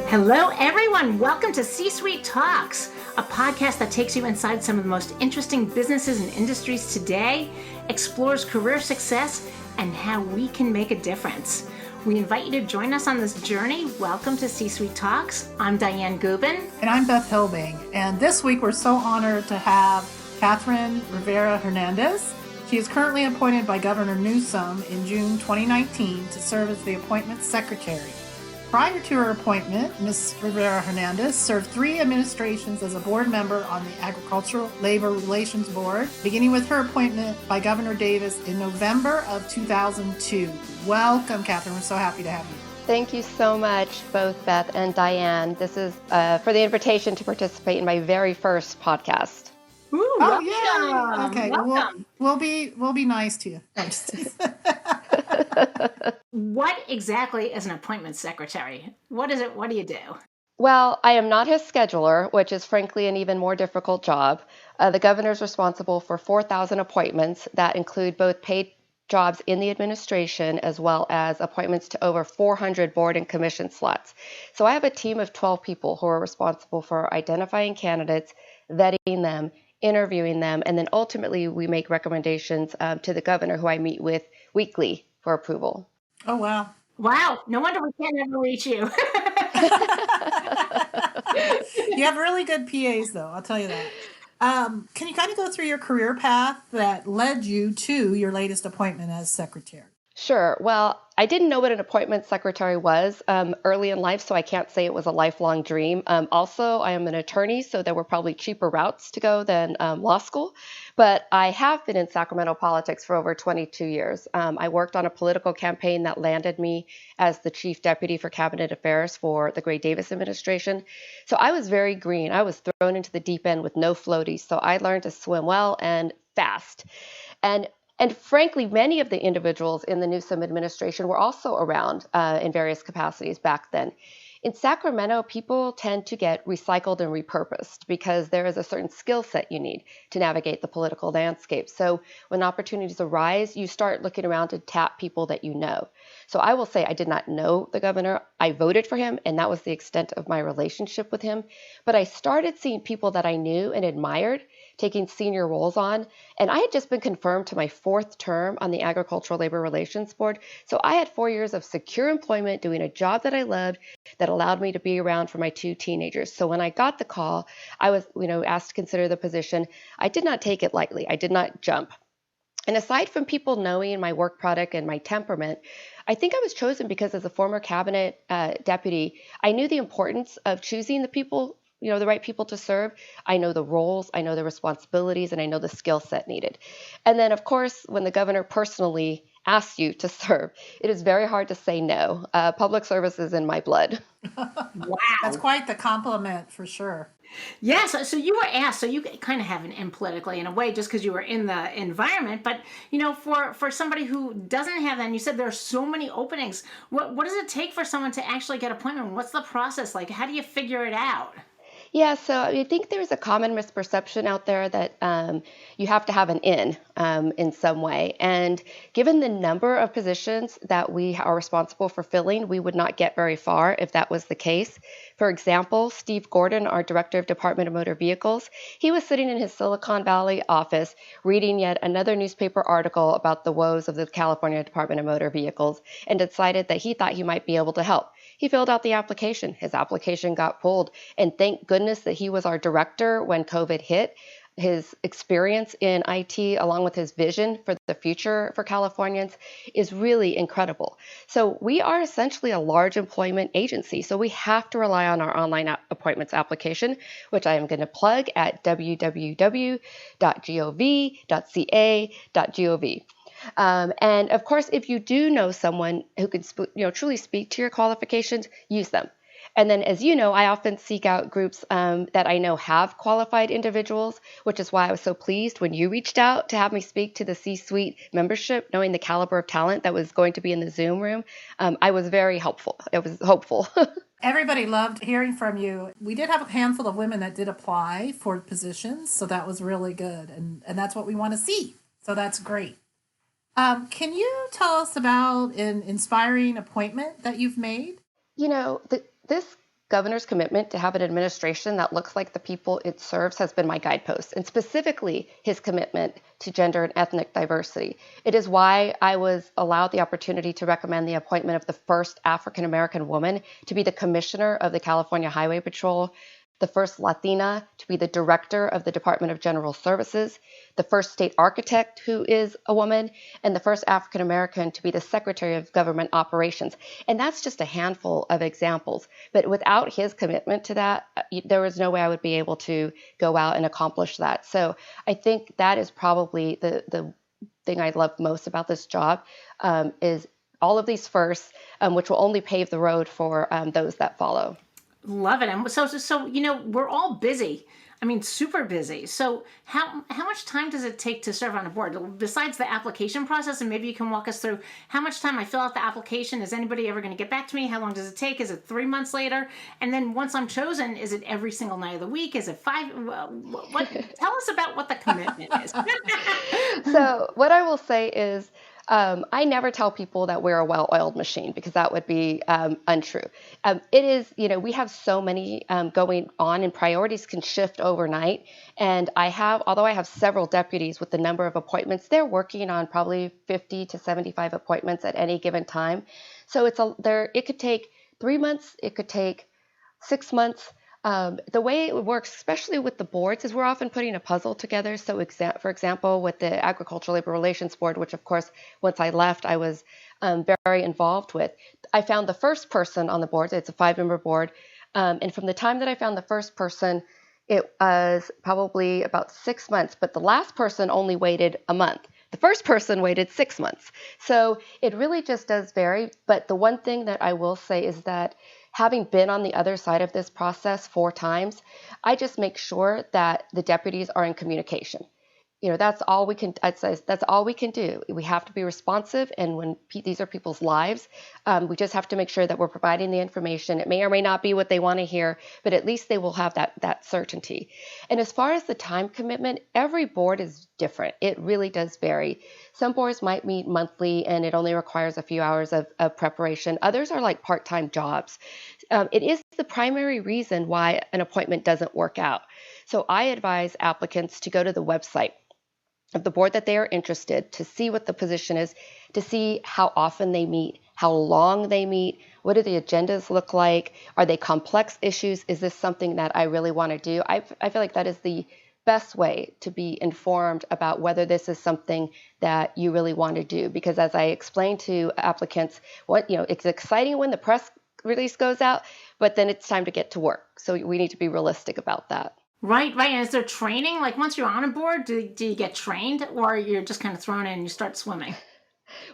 Hello, everyone. Welcome to CSuite Talks, a podcast that takes you inside some of the most interesting businesses and industries today, explores career success, and how we can make a difference. We invite you to join us on this journey. Welcome to CSuite Talks. I'm Dianne Gubin. And I'm Beth Hilbing. And this week we're so honored to have Cathryn Rivera-Hernandez. She is currently appointed by Governor Newsom in June 2019 to serve as the Appointments Secretary. Prior to her appointment, Ms. Rivera-Hernandez served 3 administrations as a board member on the Agricultural Labor Relations Board, beginning with her appointment by Governor Davis in November of 2002. Welcome, Cathryn. We're so happy to have you. Thank you so much, both Beth and Dianne. This is for the invitation to participate in my very first podcast. Ooh, oh, welcome. yeah. Okay. Welcome. We'll be nice to you. What exactly is an appointment secretary? What is it? What do you do? Well, I am not his scheduler, which is frankly an even more difficult job. The governor is responsible for 4,000 appointments that include both paid jobs in the administration as well as appointments to over 400 board and commission slots. So I have a team of 12 people who are responsible for identifying candidates, vetting them, interviewing them, and then ultimately we make recommendations to the governor, who I meet with weekly for approval. Oh, wow. Wow. No wonder we can't ever reach you. You have really good PAs, though. I'll tell you that. Can you kind of go through your career path that led you to your latest appointment as secretary? Sure. Well, I didn't know what an appointment secretary was early in life, so I can't say it was a lifelong dream. Also, I am an attorney, so there were probably cheaper routes to go than law school. But I have been in Sacramento politics for over 22 years. I worked on a political campaign that landed me as the chief deputy for cabinet affairs for the Gray Davis administration. So I was very green. I was thrown into the deep end with no floaties. So I learned to swim well and fast. And frankly, many of the individuals in the Newsom administration were also around in various capacities back then. In Sacramento, people tend to get recycled and repurposed because there is a certain skill set you need to navigate the political landscape. So when opportunities arise, you start looking around to tap people that you know. So I will say I did not know the governor. I voted for him, and that was the extent of my relationship with him. But I started seeing people that I knew and admired taking senior roles on. And I had just been confirmed to my 4th term on the Agricultural Labor Relations Board. So I had 4 years of secure employment doing a job that I loved that allowed me to be around for my 2 teenagers. So when I got the call, I was, asked to consider the position. I did not take it lightly. I did not jump. And aside from people knowing my work product and my temperament, I think I was chosen because as a former cabinet deputy, I knew the importance of choosing the people, the right people to serve. I know the roles, I know the responsibilities, and I know the skill set needed. And then, of course, when the governor personally asks you to serve, it is very hard to say no. Public service is in my blood. Wow. That's quite the compliment for sure. Yeah, so you were asked, so you kind of have an in politically in a way just because you were in the environment. But, for somebody who doesn't have that, and you said there are so many openings, what does it take for someone to actually get appointment? What's the process like? How do you figure it out? Yeah, so I think there's a common misperception out there that you have to have an in some way. And given the number of positions that we are responsible for filling, we would not get very far if that was the case. For example, Steve Gordon, our Director of Department of Motor Vehicles, he was sitting in his Silicon Valley office reading yet another newspaper article about the woes of the California Department of Motor Vehicles and decided that he thought he might be able to help. He filled out the application. His application got pulled. And thank goodness that he was our director when COVID hit. His experience in IT, along with his vision for the future for Californians, is really incredible. So we are essentially a large employment agency. So we have to rely on our online appointments application, which I am going to plug at www.gov.ca.gov. And of course, if you do know someone who can truly speak to your qualifications, use them. And then, as you know, I often seek out groups that I know have qualified individuals, which is why I was so pleased when you reached out to have me speak to the CSuite membership, knowing the caliber of talent that was going to be in the Zoom room. I was very helpful. It was hopeful. Everybody loved hearing from you. We did have a handful of women that did apply for positions, so that was really good. And that's what we want to see. So that's great. Can you tell us about an inspiring appointment that you've made? This governor's commitment to have an administration that looks like the people it serves has been my guidepost, and specifically his commitment to gender and ethnic diversity. It is why I was allowed the opportunity to recommend the appointment of the first African-American woman to be the commissioner of the California Highway Patrol, the first Latina to be the director of the Department of General Services, the first state architect who is a woman, and the first African American to be the Secretary of Government Operations. And that's just a handful of examples. But without his commitment to that, there was no way I would be able to go out and accomplish that. So I think that is probably the thing I love most about this job, is all of these firsts, which will only pave the road for those that follow. Love it. And so we're all busy. I mean, super busy. So how much time does it take to serve on a board? Besides the application process, and maybe you can walk us through how much time I fill out the application. Is anybody ever going to get back to me? How long does it take? Is it 3 months later? And then once I'm chosen, is it every single night of the week? Is it 5? Tell us about what the commitment is. So what I will say is, I never tell people that we're a well-oiled machine, because that would be untrue. It is, we have so many going on, and priorities can shift overnight. And although I have several deputies with the number of appointments, they're working on probably 50 to 75 appointments at any given time. So it could take 3 months, it could take 6 months. The way it works, especially with the boards, is we're often putting a puzzle together. So for example, with the Agricultural Labor Relations Board, which of course, once I left, I was very involved with, I found the first person on the board. It's a 5-member board. And from the time that I found the first person, it was probably about 6 months, but the last person only waited a month. The first person waited 6 months. So it really just does vary. But the one thing that I will say is that, having been on the other side of this process 4 times, I just make sure that the deputies are in communication. That's all we can. That's all we can do. We have to be responsive, and when these are people's lives, we just have to make sure that we're providing the information. It may or may not be what they want to hear, but at least they will have that certainty. And as far as the time commitment, every board is different. It really does vary. Some boards might meet monthly, and it only requires a few hours of preparation. Others are like part-time jobs. It is the primary reason why an appointment doesn't work out. So I advise applicants to go to the website of the board that they are interested, to see what the position is, to see how often they meet, how long they meet, what do the agendas look like, are they complex issues, is this something that I really want to do? I feel like that is the best way to be informed about whether this is something that you really want to do. Because as I explained to applicants, it's exciting when the press release goes out, but then it's time to get to work. So we need to be realistic about that. Right. And is there training? Like once you're on a board, do you get trained, or you're just kind of thrown in and you start swimming?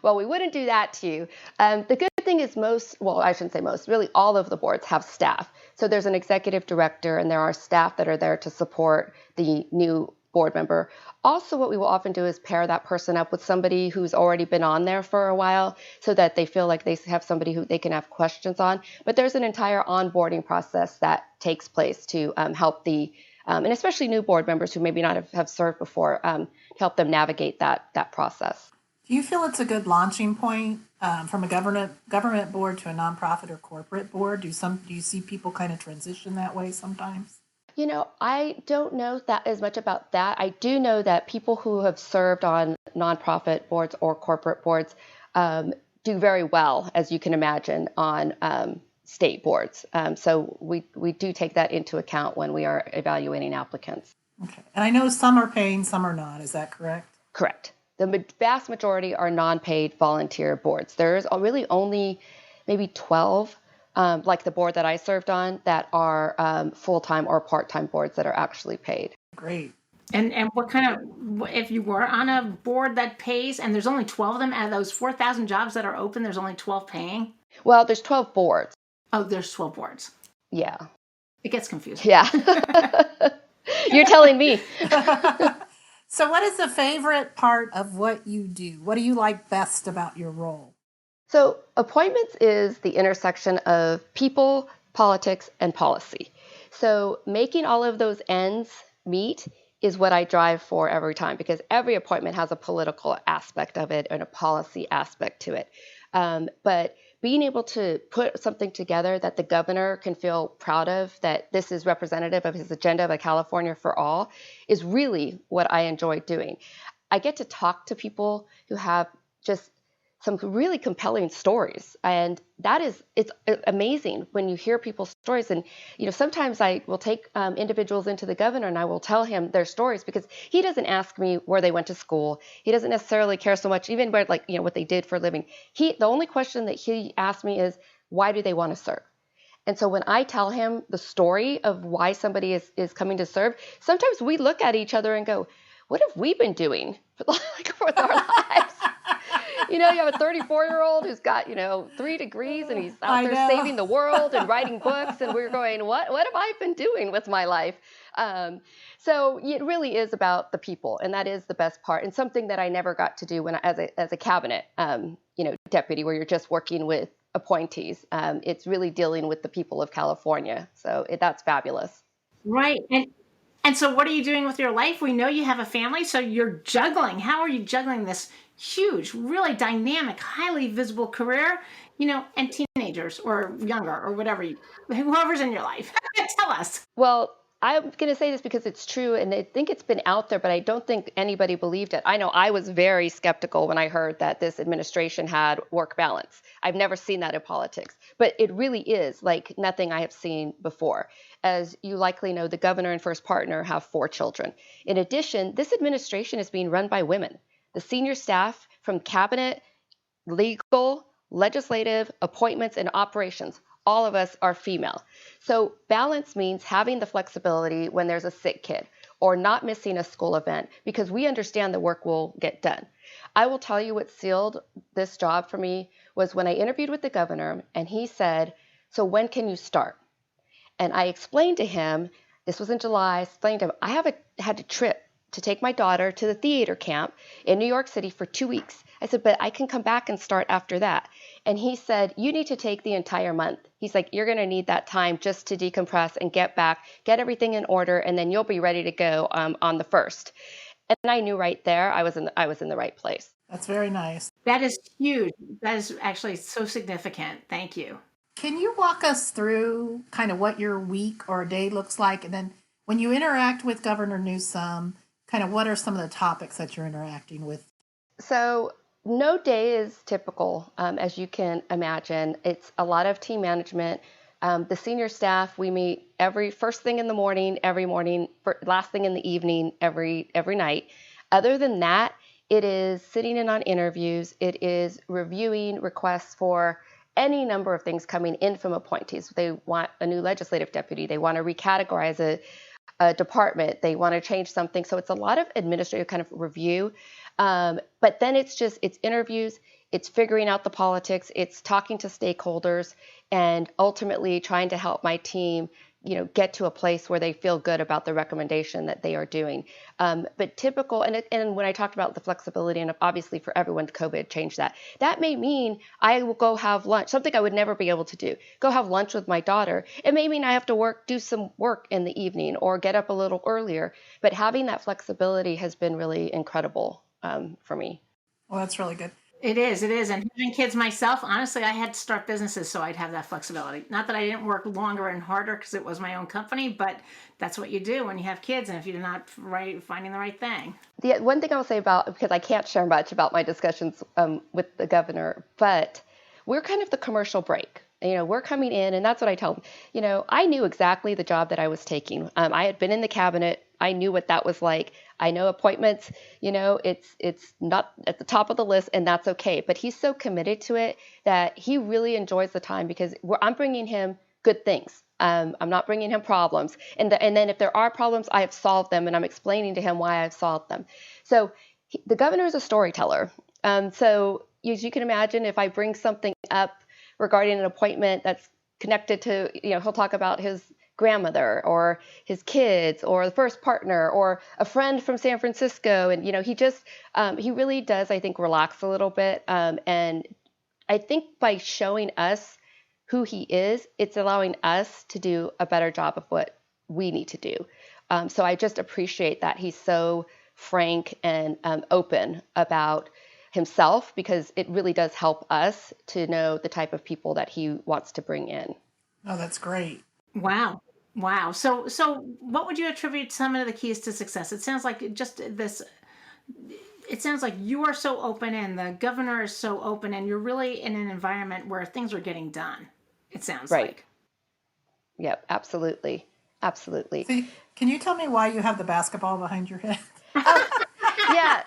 Well, we wouldn't do that to you. The good thing is I shouldn't say most, really all of the boards have staff. So there's an executive director, and there are staff that are there to support the new board member. Also, what we will often do is pair that person up with somebody who's already been on there for a while, so that they feel like they have somebody who they can have questions on. But there's an entire onboarding process that takes place to help and especially new board members who maybe not have served before, help them navigate that process. Do you feel it's a good launching point from a government board to a nonprofit or corporate board? Do you see people kind of transition that way sometimes? I don't know that as much about that. I do know that people who have served on nonprofit boards or corporate boards do very well, as you can imagine, on state boards. So we do take that into account when we are evaluating applicants. Okay. And I know some are paying, some are not. Is that correct? Correct. The vast majority are non-paid volunteer boards. There's really only maybe 12, like the board that I served on, that are full-time or part-time boards that are actually paid. Great. And what if you were on a board that pays, and there's only 12 of them, out of those 4,000 jobs that are open, there's only 12 paying? Well, there's 12 boards. Oh, there's 12 boards. Yeah. It gets confusing. Yeah. You're telling me. So what is the favorite part of what you do? What do you like best about your role? So appointments is the intersection of people, politics, and policy. So making all of those ends meet is what I drive for every time, because every appointment has a political aspect of it and a policy aspect to it. But being able to put something together that the governor can feel proud of, that this is representative of his agenda of a California for all, is really what I enjoy doing. I get to talk to people who have just some really compelling stories. And it's amazing when you hear people's stories. And, sometimes I will take individuals into the governor and I will tell him their stories, because he doesn't ask me where they went to school. He doesn't necessarily care so much, even where, what they did for a living. The only question that he asked me is, why do they want to serve? And so when I tell him the story of why somebody is coming to serve, sometimes we look at each other and go, what have we been doing with our lives? You have a 34-year-old who's got, 3 degrees and he's out there saving the world and writing books. And we're going, what have I been doing with my life? So it really is about the people. And that is the best part. And something that I never got to do as a cabinet, deputy, where you're just working with appointees. It's really dealing with the people of California. So that's fabulous. Right. And so what are you doing with your life? We know you have a family, so you're juggling. How are you juggling this huge, really dynamic, highly visible career, and teenagers or younger or whoever's in your life? Tell us. Well, I'm going to say this because it's true, and I think it's been out there, but I don't think anybody believed it. I know I was very skeptical when I heard that this administration had work balance. I've never seen that in politics, but it really is like nothing I have seen before. As you likely know, the governor and first partner have 4 children. In addition, this administration is being run by women. The senior staff from cabinet, legal, legislative, appointments, and operations, all of us are female. So balance means having the flexibility when there's a sick kid or not missing a school event, because we understand the work will get done. I will tell you what sealed this job for me was when I interviewed with the governor and he said, so when can you start? And I explained to him, this was in July, I explained to him, I had a trip to take my daughter to the theater camp in New York City for 2 weeks. I said, but I can come back and start after that. And he said, you need to take the entire month. He's like, you're going to need that time just to decompress and get back, get everything in order, and then you'll be ready to go on the 1st. And I knew right there I was in the right place. That's very nice. That is huge. That is actually so significant. Thank you. Can you walk us through kind of what your week or day looks like? And then when you interact with Governor Newsom, kind of what are some of the topics that you're interacting with? So no day is typical, as you can imagine. It's a lot of team management. The senior staff, we meet every first thing in the morning, every morning, last thing in the evening, every night. Other than that, it is sitting in on interviews. It is reviewing requests for any number of things coming in from appointees. They want a new legislative deputy. They want to recategorize a department. They want to change something. So it's a lot of administrative kind of review. But then it's interviews, it's figuring out the politics, it's talking to stakeholders, and ultimately trying to help my team, get to a place where they feel good about the recommendation that they are doing. But typical, and when I talked about the flexibility, and obviously for everyone, COVID changed that. That may mean I will go have lunch, something I would never be able to do. Go have lunch with my daughter. It may mean I have to do some work in the evening or get up a little earlier. But having that flexibility has been really incredible for me. Well, that's really good. It is. And having kids myself, honestly, I had to start businesses so I'd have that flexibility. Not that I didn't work longer and harder because it was my own company, but that's what you do when you have kids, and if you're not finding the right thing. The one thing I'll say because I can't share much about my discussions with the governor, but we're kind of the commercial break. We're coming in, and that's what I tell them. I knew exactly the job that I was taking. I had been in the cabinet. I knew what that was like. I know appointments, it's not at the top of the list, and that's okay. But he's so committed to it that he really enjoys the time, because I'm bringing him good things. I'm not bringing him problems. And then if there are problems, I have solved them, and I'm explaining to him why I've solved them. So the governor is a storyteller. So as you can imagine, if I bring something up regarding an appointment that's connected to, he'll talk about his grandmother or his kids or the first partner or a friend from San Francisco. And, he really does, I think, relax a little bit. And I think by showing us who he is, it's allowing us to do a better job of what we need to do. So I just appreciate that he's so frank and open about himself, because it really does help us to know the type of people that he wants to bring in. Oh, that's great. Wow. Wow. So what would you attribute some of the keys to success? It sounds like it sounds like you are so open and the governor is so open and you're really in an environment where things are getting done. It sounds Right. like. Yep, absolutely. Absolutely. See, can you tell me why you have the basketball behind your head? Yeah.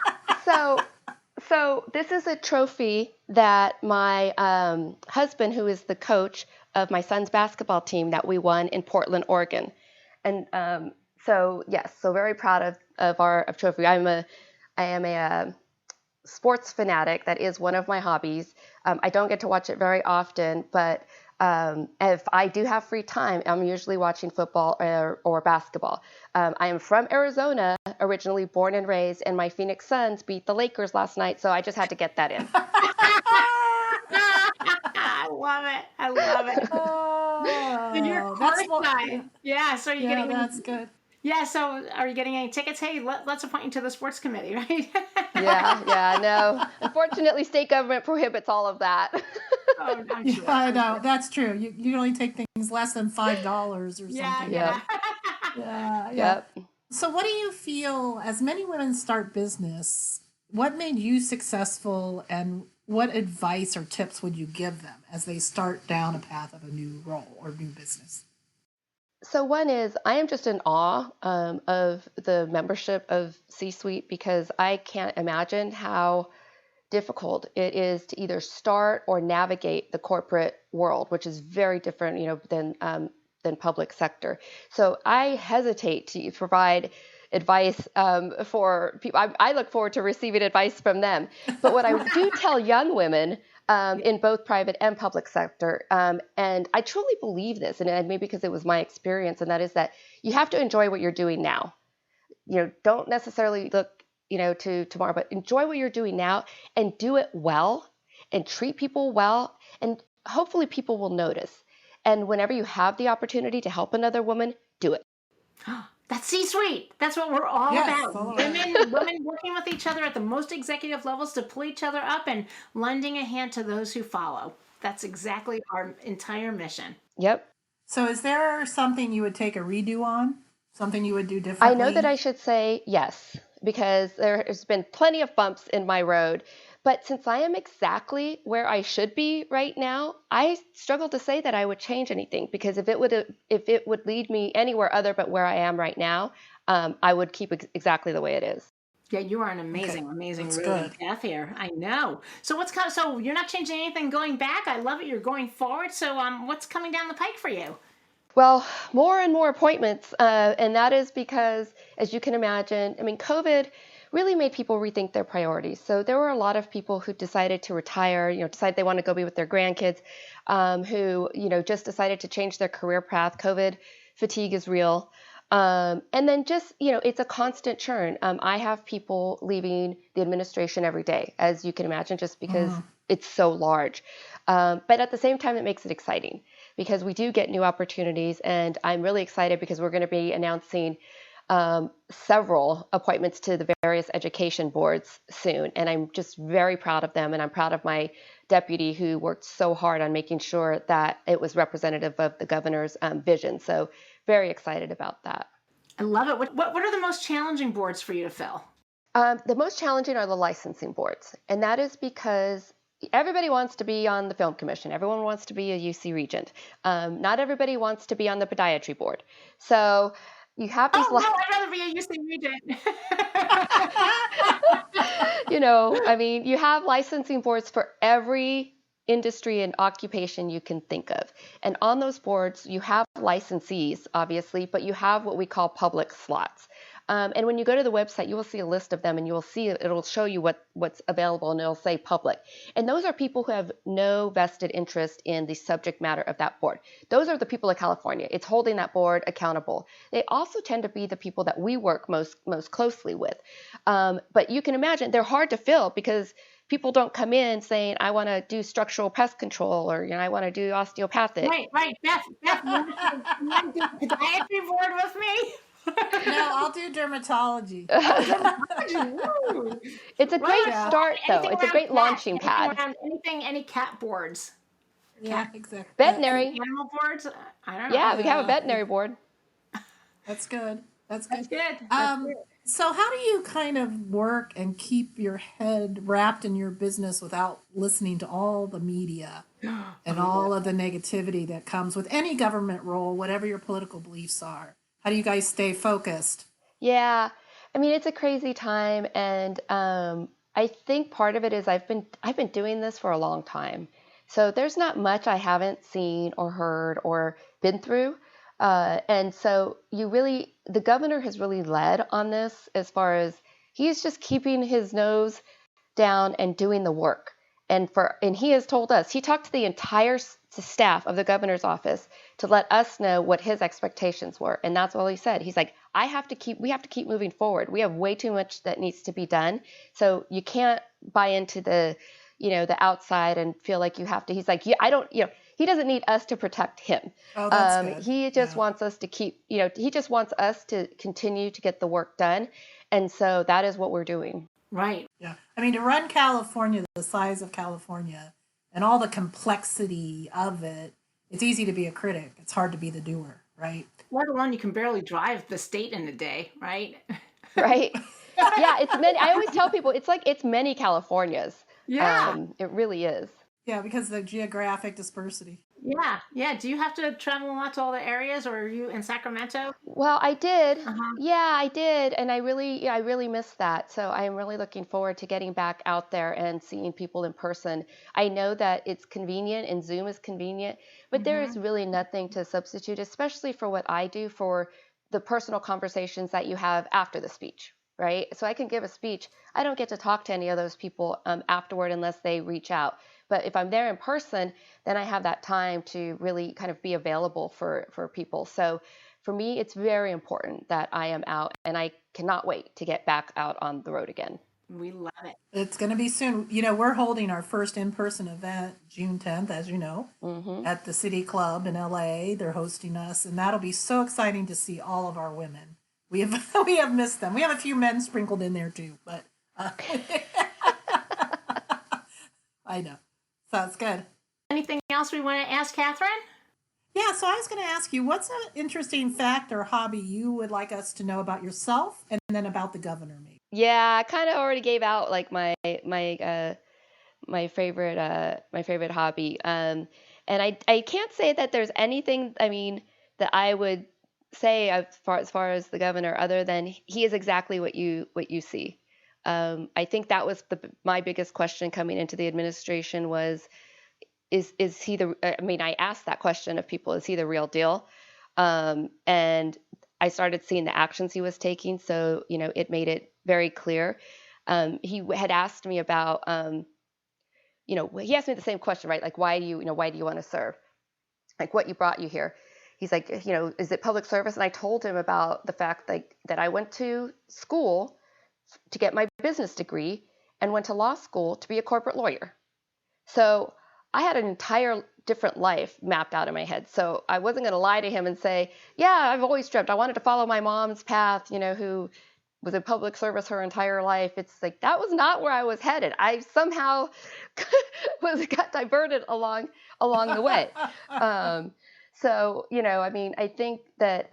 So this is a trophy that my husband, who is the coach of my son's basketball team, that we won in Portland, Oregon. And so very proud of our trophy. I am a sports fanatic. That is one of my hobbies. I don't get to watch it very often, but if I do have free time, I'm usually watching football or basketball. I am from Arizona, originally born and raised, and my Phoenix Suns beat the Lakers last night, so I just had to get that in. I love it. Oh, And you're a guy. Yeah. So you're getting. that's good. Yeah. So are you getting any tickets? Hey, let's appoint you to the sports committee, right? Yeah. No. Unfortunately, state government prohibits all of that. Oh, I'm sure. I know, that's true. You can only take things less than $5 or something. Yeah. Yeah. Yep. So what do you feel, as many women start business, what made you successful, and what advice or tips would you give them as they start down a path of a new role or new business? So one is, I am just in awe of the membership of CSuite, because I can't imagine how difficult it is to either start or navigate the corporate world, which is very different, than public sector. So I hesitate to provide advice for people. I look forward to receiving advice from them. But what I do tell young women in both private and public sector, and I truly believe this, and maybe because it was my experience, and that is that you have to enjoy what you're doing now. Don't necessarily look to tomorrow, but enjoy what you're doing now and do it well and treat people well. And hopefully people will notice. And whenever you have the opportunity to help another woman, do it. That's C-suite. That's what we're all about. Women working with each other at the most executive levels to pull each other up and lending a hand to those who follow. That's exactly our entire mission. Yep. So is there something you would take a redo on? Something you would do differently? I know that I should say yes, because there has been plenty of bumps in my road. But since I am exactly where I should be right now, I struggle to say that I would change anything, because if it would lead me anywhere other but where I am right now, I would keep exactly the way it is. Yeah, you are an amazing That's road good. path here. I know. So so you're not changing anything going back. I love it. You're going forward. So what's coming down the pike for you? Well, more and more appointments, and that is because, as you can imagine, COVID really made people rethink their priorities. So there were a lot of people who decided to retire, decided they want to go be with their grandkids, who, just decided to change their career path. COVID fatigue is real. And then just, it's a constant churn. I have people leaving the administration every day, as you can imagine, just because it's so large. But at the same time, it makes it exciting, because we do get new opportunities. And I'm really excited because we're going to be announcing several appointments to the various education boards soon. And I'm just very proud of them. And I'm proud of my deputy, who worked so hard on making sure that it was representative of the governor's vision. So very excited about that. I love it. What are the most challenging boards for you to fill? The most challenging are the licensing boards. And that is because everybody wants to be on the film commission. Everyone wants to be a UC regent. Not everybody wants to be on the podiatry board. So you have these. No, I'd rather be a UC regent. You have licensing boards for every industry and occupation you can think of. And on those boards, you have licensees, obviously, but you have what we call public slots. And when you go to the website, you will see a list of them, and you will see it'll show you what's available, and it'll say public. And those are people who have no vested interest in the subject matter of that board. Those are the people of California. It's holding that board accountable. They also tend to be the people that we work most closely with. But you can imagine they're hard to fill, because people don't come in saying, I want to do structural pest control, or I want to do osteopathic. Right. Beth, you want to do the podiatry board with me? No, I'll do dermatology. Woo. It's a great Yeah. start, though. Anything It's a around great cat, launching pad. any cat boards. Yeah, exactly. Veterinary. Animal boards? I don't know. Yeah, we have a Yeah. veterinary board. That's good. That's That's good. good. That's good. So how do you kind of work and keep your head wrapped in your business without listening to all the media and all of the negativity that comes with any government role, whatever your political beliefs are? How do you guys stay focused? Yeah, I mean it's a crazy time, and I think part of it is I've been doing this for a long time, so there's not much I haven't seen or heard or been through, and so the governor has really led on this as far as he's just keeping his nose down and doing the work. And he has told us, he talked to the entire staff of the governor's office to let us know what his expectations were. And that's all he said. He's like, we have to keep moving forward. We have way too much that needs to be done. So you can't buy into the outside and feel like you have to. He's like, he doesn't need us to protect him. Oh, that's good. He just wants us to he just wants us to continue to get the work done. And so that is what we're doing. Right. Yeah. I mean, to run California, the size of California, and all the complexity of it, it's easy to be a critic. It's hard to be the doer, right? Let alone you can barely drive the state in a day, right? Right. Yeah, it's many. I always tell people it's many Californias. Yeah. It really is. Yeah, because of the geographic dispersity. Yeah. Yeah. Do you have to travel a lot to all the areas, or are you in Sacramento? Well, I did. Uh-huh. Yeah, I did, and I really missed that. So I am really looking forward to getting back out there and seeing people in person. I know that it's convenient and Zoom is convenient, but there is really nothing to substitute, especially for what I do, for the personal conversations that you have after the speech, right? So I can give a speech. I don't get to talk to any of those people afterward unless they reach out. But if I'm there in person, then I have that time to really kind of be available for people. So for me, it's very important that I am out, and I cannot wait to get back out on the road again. We love it. It's going to be soon. You know, we're holding our first in-person event June 10th, as you know, at the City Club in LA. They're hosting us, and that'll be so exciting to see all of our women. We have missed them. We have a few men sprinkled in there too, but I know. Sounds good. Anything else we want to ask Cathryn? Yeah, so I was going to ask you, what's an interesting fact or hobby you would like us to know about yourself, and then about the governor, maybe? Yeah, I kind of already gave out like my favorite hobby, and I can't say that there's anything. I mean, that I would say as far as the governor, other than he is exactly what you see. I think that was my biggest question coming into the administration was, is he I mean, I asked that question of people, is he the real deal? And I started seeing the actions he was taking. So, it made it very clear. He had asked me about, he asked me the same question, right? Like, why do you want to serve? Like, what brought you here? He's like, is it public service? And I told him about the fact that I went to school to get my business degree and went to law school to be a corporate lawyer. So I had an entire different life mapped out in my head. So I wasn't going to lie to him and say, yeah, I've always dreamt. I wanted to follow my mom's path, who was in public service her entire life. It's like, that was not where I was headed. I somehow got diverted along the way. So, I mean, I think that,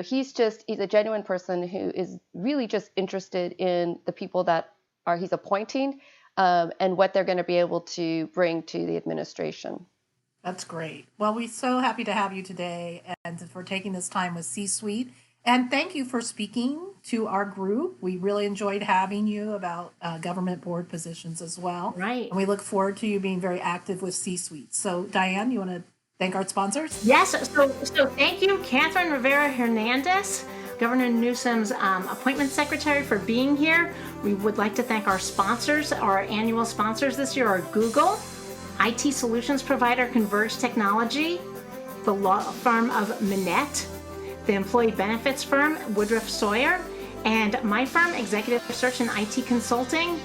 he's a genuine person who is really just interested in the people that he's appointing, and what they're going to be able to bring to the administration. That's great. Well, we're so happy to have you today and for taking this time with CSuite. And thank you for speaking to our group. We really enjoyed having you about government board positions as well. Right. And we look forward to you being very active with CSuite. So, Dianne, you want to thank our sponsors? Yes. So thank you, Cathryn Rivera-Hernandez, Governor Newsom's appointment secretary, for being here. We would like to thank our sponsors. Our annual sponsors this year are Google, IT solutions provider Converge Technology, the law firm of Minette, the employee benefits firm Woodruff Sawyer, and my firm, Executive Search and IT Consulting,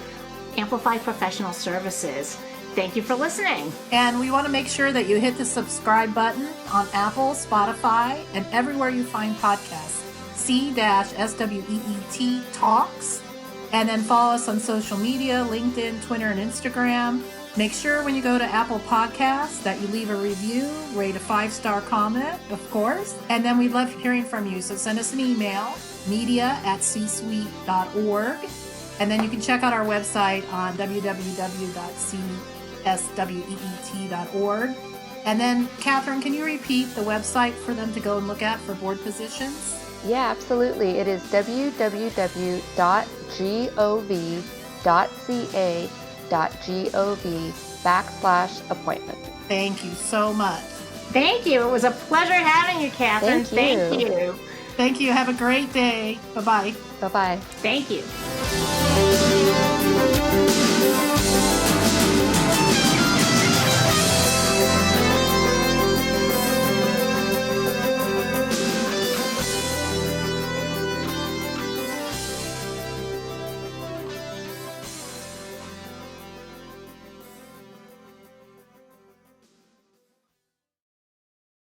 Amplify Professional Services. Thank you for listening. And we want to make sure that you hit the subscribe button on Apple, Spotify, and everywhere you find podcasts, C-SWEET Talks. And then follow us on social media, LinkedIn, Twitter, and Instagram. Make sure when you go to Apple Podcasts that you leave a review, rate a 5-star comment, of course. And then we'd love hearing from you. So send us an email, media@csuite.org. And then you can check out our website on www.csweet.org. And then, Cathryn, can you repeat the website for them to go and look at for board positions? Yeah, absolutely. It is www.gov.ca.gov/appointment. Thank you so much. Thank you. It was a pleasure having you, Cathryn. Thank you. Thank you. Have a great day. Bye-bye. Bye-bye. Thank you.